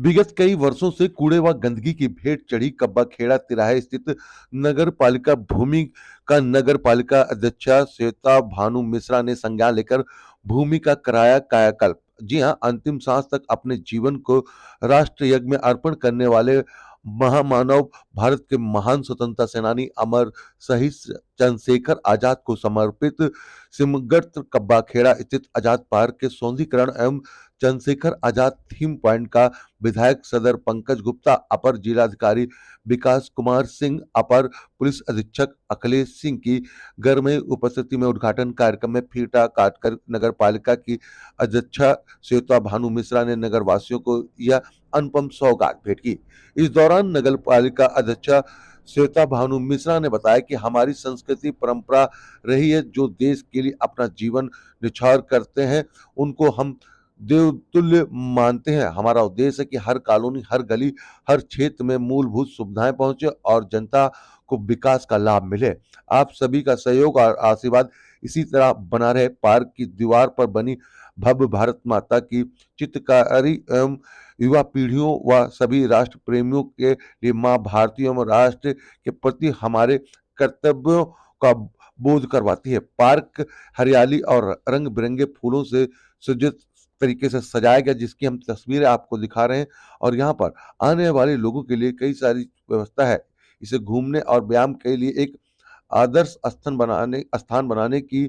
विगत कई वर्षों से कूड़े व गंदगी की भेंट चढ़ी कब्बा खेड़ा तिराहे स्थित नगर पालिका भूमि का नगर पालिका अध्यक्षा श्वेता भानु मिश्रा ने संज्ञान लेकर भूमि का कराया कायाकल्प। जी हां, अंतिम सांस तक अपने जीवन को राष्ट्र यज्ञ में अर्पण करने वाले महामानव, भारत के महान स्वतंत्रता सेनानी अमर शहीद चंद्रशेखर आजाद को समर्पित सिमगर्त कब्बा खेड़ा स्थित आजाद पार्क के सौंदर्यीकरण एवं चंद्रशेखर आजाद थीम पॉइंट का विधायक सदर पंकज गुप्ता, अपर जिलाधिकारी विकास कुमार सिंह, अपर पुलिस अधीक्षक अखिलेश सिंह की गरमय उपस्थिति में उद्घाटन कार्यक्रम में फीता काटकर नगर पालिका की अध्यक्षा श्वेता भानु मिश्रा ने नगर वासियों को यह अनुपम सौगात भेंट की। इस दौरान नगर पालिका अध्यक्षा श्वेता भानु मिश्रा ने बताया कि हमारी संस्कृति परंपरा रही है, जो देश के लिए अपना जीवन न्यौछावर करते हैं उनको हम देवतुल्य मानते हैं। हमारा उद्देश्य है कि हर कॉलोनी, हर गली, हर क्षेत्र में मूलभूत सुविधाएं पहुंचे और जनता को विकास का लाभ मिले। आप सभी का सहयोग और आशीर्वाद इसी तरह बना रहे। पार्क की दीवार पर बनी भव्य भारत माता की चित्रकारी एवं युवा पीढ़ियों व सभी राष्ट्र प्रेमियों के लिए मां भारती एवं राष्ट्र के प्रति हमारे कर्तव्यों का बोध करवाती है। पार्क हरियाली और रंग बिरंगे फूलों से सुसज्जित तरीके से सजाया गया, जिसकी हम तस्वीरें आपको दिखा रहे हैं। और यहाँ पर आने वाले लोगों के लिए कई सारी व्यवस्था है। इसे घूमने और व्यायाम के लिए एक आदर्श स्थान बनाने की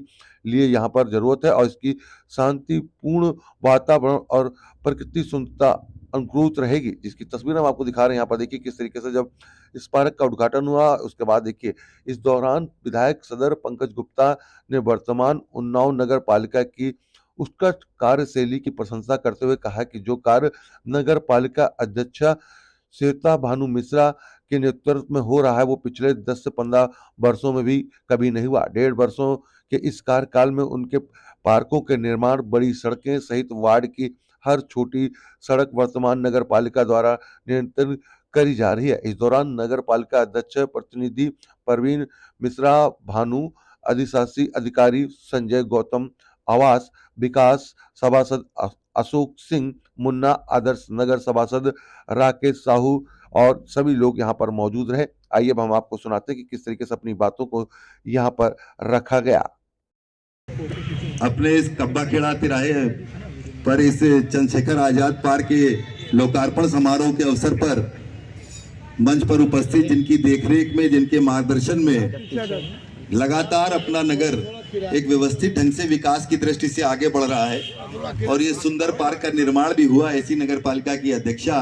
लिए यहाँ पर जरूरत है और इसकी शांतिपूर्ण वातावरण और प्रकृति सुंदरता अनुकूल रहेगी, जिसकी तस्वीर हम आपको दिखा रहे हैं। यहाँ पर देखिए किस तरीके से जब इस पार्क का उद्घाटन हुआ, उसके बाद देखिए इस दौरान विधायक सदर पंकज गुप्ता ने वर्तमान उन्नाव नगर पालिका की उत्कृष्ट कार्यशैली की प्रशंसा करते हुए कहा कि जो कार्य नगर पालिका अध्यक्षा श्वेता भानु मिश्रा के नेतृत्व में हो रहा है वो पिछले 10 से 15 वर्षों में भी कभी नहीं हुआ। 1.5 वर्षों के इस कार्यकाल में उनके पार्कों के निर्माण, बड़ी सड़कें सहित वार्ड की हर छोटी सड़क वर्तमान नगर पालिका द्वारा नियंत्रण करी जा रही है। इस दौरान नगर पालिका अध्यक्ष प्रतिनिधि परवीन मिश्रा भानु, अधिशासी अधिकारी संजय गौतम, आवास विकास सभासद अशोक सिंह मुन्ना, आदर्श नगर सभासद राकेश साहू और सभी लोग यहाँ पर मौजूद रहे। आइए अब हम आपको सुनाते हैं कि किस तरीके से अपनी बातों को यहाँ पर रखा गया। अपने इस कब्बा खेड़ा तिराहे पर इस चंद्रशेखर आजाद पार्क के लोकार्पण समारोह के अवसर पर मंच पर उपस्थित, जिनकी देखरेख में, जिनके मार्गदर्शन में लगातार अपना नगर एक व्यवस्थित ढंग से विकास की दृष्टि से आगे बढ़ रहा है और ये सुंदर पार्क का निर्माण भी हुआ। ऐसी नगर पालिका की अध्यक्षा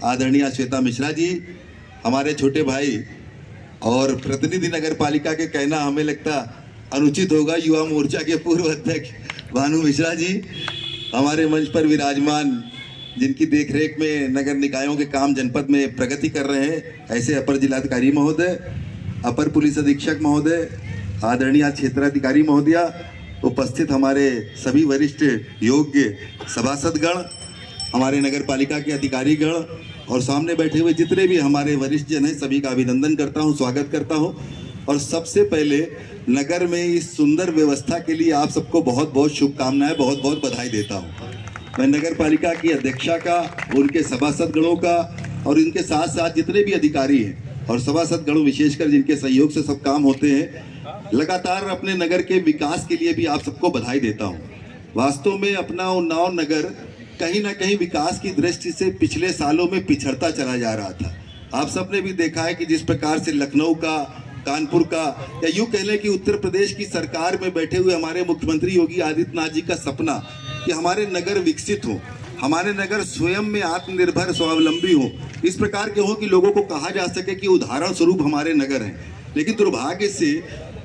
आदरणीय श्वेता मिश्रा जी, हमारे छोटे भाई और प्रतिनिधि नगर पालिका के कहना हमें लगता अनुचित होगा, युवा मोर्चा के पूर्व अध्यक्ष भानु मिश्रा जी हमारे मंच पर विराजमान, जिनकी देखरेख में नगर निकायों के काम जनपद में प्रगति कर रहे हैं। ऐसे अपर जिलाधिकारी महोदय, अपर पुलिस अधीक्षक महोदय, आदरणीय क्षेत्राधिकारी महोदया, उपस्थित हमारे सभी वरिष्ठ योग्य सभासदगण, हमारे नगर पालिका के अधिकारीगण और सामने बैठे हुए जितने भी हमारे वरिष्ठ जन हैं, सभी का अभिनंदन करता हूं, स्वागत करता हूं। और सबसे पहले नगर में इस सुंदर व्यवस्था के लिए आप सबको बहुत बहुत शुभकामनाएं, बहुत बहुत बधाई देता हूं। मैं नगर पालिका की अध्यक्षा का, उनके सभासदगणों का और इनके साथ साथ जितने भी अधिकारी हैं और सभासदगणों विशेषकर जिनके सहयोग से सब काम होते हैं, लगातार अपने नगर के विकास के लिए भी आप सबको बधाई देता हूं। वास्तव में अपना उन्नाव नगर कहीं ना कहीं विकास की दृष्टि से पिछले सालों में पिछड़ता चला जा रहा था। आप सबने भी देखा है कि जिस प्रकार से लखनऊ का, कानपुर का, या यूं कह लें कि उत्तर प्रदेश की सरकार में बैठे हुए हमारे मुख्यमंत्री योगी आदित्यनाथ जी का सपना कि हमारे नगर विकसित हो, हमारे नगर स्वयं में आत्मनिर्भर स्वावलंबी हो, इस प्रकार के हो कि लोगों को कहा जा सके कि उदाहरण स्वरूप हमारे नगर हैं। लेकिन दुर्भाग्य से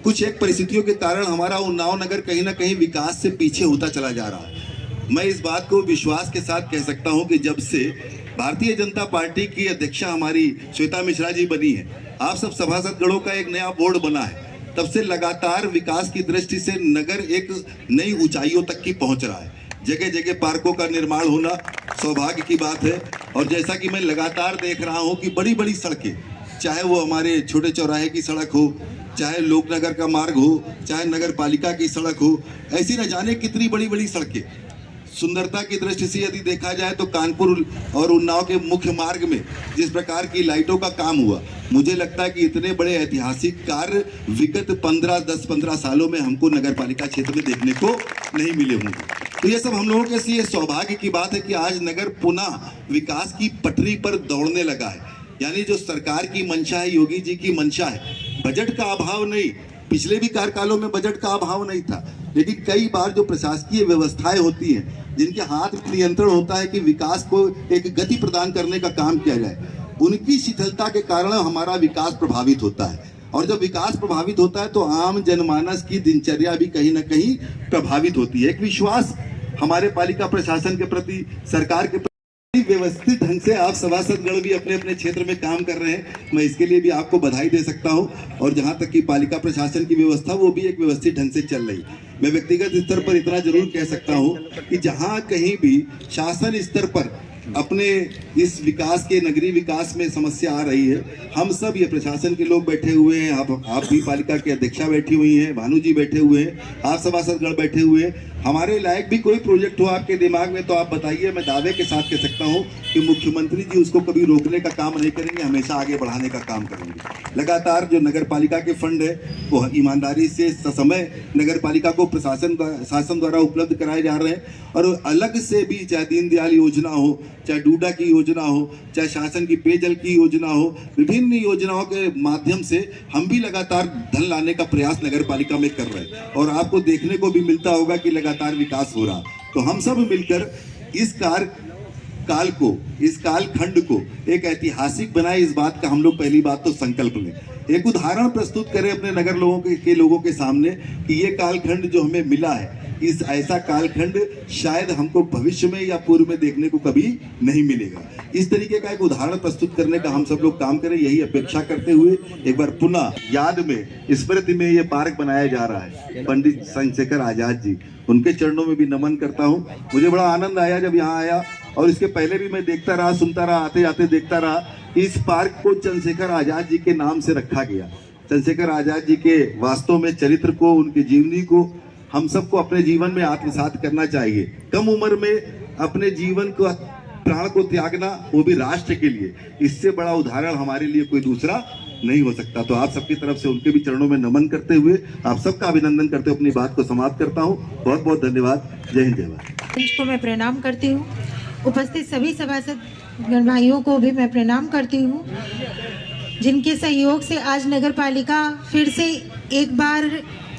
कुछ एक परिस्थितियों के कारण हमारा उन्नाव नगर कहीं ना कहीं विकास से पीछे होता चला जा रहा है। मैं इस बात को विश्वास के साथ कह सकता हूं कि जब से भारतीय जनता पार्टी की अध्यक्षा हमारी श्वेता मिश्रा जी बनी है, आप सब सभासदगणों का एक नया बोर्ड बना है, तब से लगातार विकास की दृष्टि से नगर एक नई ऊंचाइयों तक की पहुंच रहा है। जगह जगह पार्कों का निर्माण होना सौभाग्य की बात है। और जैसा कि मैं लगातार देख रहा हूं कि बड़ी बड़ी सड़कें, चाहे वो हमारे छोटे चौराहे की सड़क हो, चाहे लोकनगर का मार्ग हो, चाहे नगर पालिका की सड़क हो, ऐसी न जाने कितनी बड़ी बड़ी सड़कें सुंदरता की दृष्टि से यदि देखा जाए तो कानपुर और उन्नाव के मुख्य मार्ग में जिस प्रकार की लाइटों का काम हुआ, मुझे लगता है कि इतने बड़े ऐतिहासिक कार्य विगत 10-15 सालों में हमको नगर पालिका क्षेत्र में देखने को नहीं मिले होंगे। तो ये सब हम लोगों के लिए सौभाग्य की बात है कि आज नगर पुनः विकास की पटरी पर दौड़ने लगा है। यानी जो सरकार की मंशा है, योगी जी की मंशा है, बजट का अभाव नहीं, पिछले भी कार्यकालों में बजट का अभाव नहीं था, लेकिन कई बार जो प्रशासकीय व्यवस्थाएं होती हैं जिनके हाथ में नियंत्रण होता है कि विकास को एक गति प्रदान करने का काम किया जाए, उनकी शिथिलता के कारण हमारा विकास प्रभावित होता है। और जब विकास प्रभावित होता है तो आम जनमानस की दिनचर्या भी कहीं ना कहीं प्रभावित होती है। एक विश्वास हमारे पालिका प्रशासन के प्रति, सरकार के प्रति व्यवस्थित ढंग से आप सभासदगण भी अपने अपने क्षेत्र में काम कर रहे हैं, मैं इसके लिए भी आपको बधाई दे सकता हूं। और जहां तक कि पालिका प्रशासन की व्यवस्था, वो भी एक व्यवस्थित ढंग से चल रही। मैं व्यक्तिगत स्तर पर इतना जरूर कह सकता हूं कि जहां कहीं भी शासन स्तर पर अपने इस विकास के, नगरीय विकास में समस्या आ रही है, हम सब ये प्रशासन के लोग बैठे हुए हैं, आप भी पालिका की अध्यक्षा बैठी हुई हैं, भानु जी बैठे हुए हैं, आप सभासदगण बैठे हुए हैं, हमारे लायक भी कोई प्रोजेक्ट हो आपके दिमाग में तो आप बताइए। मैं दावे के साथ कह सकता हूं कि मुख्यमंत्री जी उसको कभी रोकने का काम नहीं करेंगे, हमेशा आगे बढ़ाने का काम करेंगे। लगातार जो नगर पालिका के फंड है वो ईमानदारी से ससमय नगर पालिका को शासन द्वारा उपलब्ध कराए जा रहे हैं। और अलग से भी, चाहे दीनदयाल योजना हो, चाहे डूडा की योजना हो, चाहे शासन की पेयजल की योजना हो, विभिन्न योजनाओं के माध्यम से हम भी लगातार धन लाने का प्रयास नगर पालिका में कर रहे हैं। और आपको देखने को भी मिलता होगा कि लगातार विकास हो रहा। तो हम सब मिलकर इस काल को, इस कालखंड को एक ऐतिहासिक बनाए, इस बात का हम लोग पहली बात तो संकल्प लें, एक उदाहरण प्रस्तुत करें अपने नगर लोगों के सामने कि ये कालखंड जो हमें मिला है, इस ऐसा कालखंड शायद हमको भविष्य में या पूर्व में देखने को कभी नहीं मिलेगा। इस तरीके का एक उदाहरण प्रस्तुत करने का हम सब लोग काम करें, यही अपेक्षा करते हुए एक बार पुनः याद में, स्मृति में ये पार्क बनाया जा रहा है पंडित चंद्रशेखर आजाद जी, उनके चरणों में भी नमन करता हूँ। मुझे बड़ा आनंद आया जब यहाँ आया, और इसके पहले भी मैं देखता रहा, सुनता रहा, आते जाते देखता रहा। इस पार्क को चंद्रशेखर आजाद जी के नाम से रखा गया। चंद्रशेखर आजाद जी के वास्तव में चरित्र को, उनकी जीवनी को हम सबको अपने जीवन में आत्मसात करना चाहिए। कम उम्र में अपने जीवन को, प्राण को त्यागना, वो भी राष्ट्र के लिए, इससे बड़ा उदाहरण हमारे लिए कोई दूसरा नहीं हो सकता। तो आप सबकी तरफ से उनके भी चरणों में नमन करते हुए, आप सबका अभिनंदन करते हुए अपनी बात को समाप्त करता हूँ। बहुत बहुत धन्यवाद। जय हिंद, जय भारत। को मैं प्रणाम करती हूँ। उपस्थित सभी सभासद भाइयों को भी मैं प्रणाम करती हूँ, जिनके सहयोग से आज नगर पालिका फिर से एक बार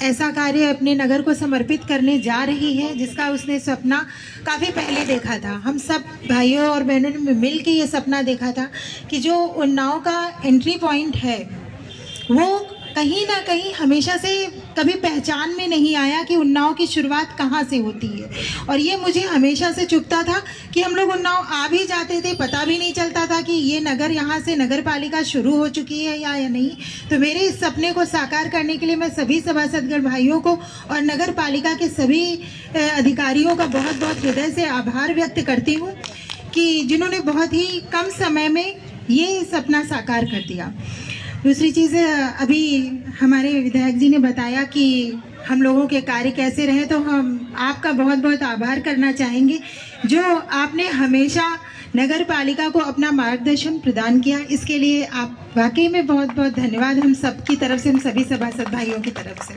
ऐसा कार्य अपने नगर को समर्पित करने जा रही है जिसका उसने सपना काफ़ी पहले देखा था। हम सब भाइयों और बहनों ने मिल के ये सपना देखा था कि जो उन्नाव का एंट्री पॉइंट है वो कहीं ना कहीं हमेशा से कभी पहचान में नहीं आया कि उन्नाव की शुरुआत कहाँ से होती है। और ये मुझे हमेशा से चुभता था कि हम लोग उन्नाव आ भी जाते थे, पता भी नहीं चलता था कि ये नगर, यहाँ से नगर पालिका शुरू हो चुकी है या नहीं। तो मेरे इस सपने को साकार करने के लिए मैं सभी सभासदगण भाइयों को और नगर पालिका के सभी अधिकारियों का बहुत बहुत हृदय से आभार व्यक्त करती हूँ कि जिन्होंने बहुत ही कम समय में ये सपना साकार कर दिया। दूसरी चीज़, अभी हमारे विधायक जी ने बताया कि हम लोगों के कार्य कैसे रहे, तो हम आपका बहुत बहुत आभार करना चाहेंगे जो आपने हमेशा नगर पालिका को अपना मार्गदर्शन प्रदान किया। इसके लिए आप वाकई में बहुत बहुत धन्यवाद हम सबकी तरफ से, हम सभी सभासद भाइयों की तरफ से।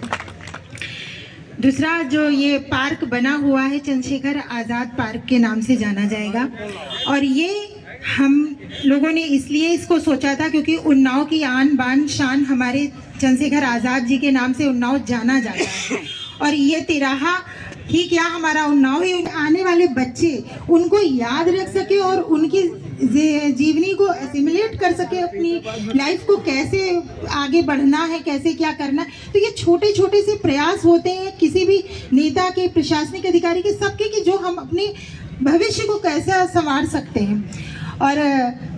दूसरा, जो ये पार्क बना हुआ है चंद्रशेखर आज़ाद पार्क के नाम से जाना जाएगा, और ये हम लोगों ने इसलिए इसको सोचा था क्योंकि उन्नाव की आन बान शान हमारे चंद्रशेखर आज़ाद जी के नाम से उन्नाव जाना जाता है। और ये तिराहा ही क्या, हमारा उन्नाव ही आने वाले बच्चे उनको याद रख सके और उनकी जीवनी को एसिमुलेट कर सके, अपनी लाइफ को कैसे आगे बढ़ना है, कैसे क्या करना है। तो ये छोटे छोटे से प्रयास होते हैं किसी भी नेता के, प्रशासनिक अधिकारी के, सबके, कि जो हम अपने भविष्य को कैसे संवार सकते हैं। और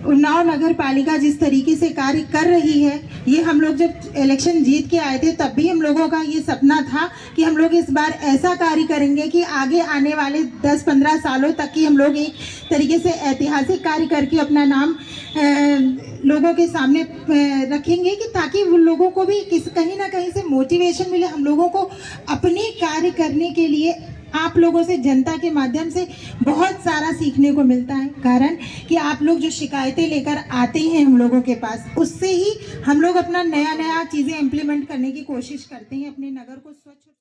उन्नाव नगर पालिका जिस तरीके से कार्य कर रही है, ये हम लोग जब इलेक्शन जीत के आए थे तब भी हम लोगों का ये सपना था कि हम लोग इस बार ऐसा कार्य करेंगे कि आगे आने वाले 10-15 सालों तक की हम लोग एक तरीके से ऐतिहासिक कार्य करके अपना नाम लोगों के सामने रखेंगे, कि ताकि उन लोगों को भी कहीं ना कहीं से मोटिवेशन मिले, हम लोगों को अपने कार्य करने के लिए आप लोगों से, जनता के माध्यम से बहुत सारा सीखने को मिलता है। कारण कि आप लोग जो शिकायतें लेकर आते हैं हम लोगों के पास, उससे ही हम लोग अपना नया नया चीज़ें इम्प्लीमेंट करने की कोशिश करते हैं, अपने नगर को स्वच्छ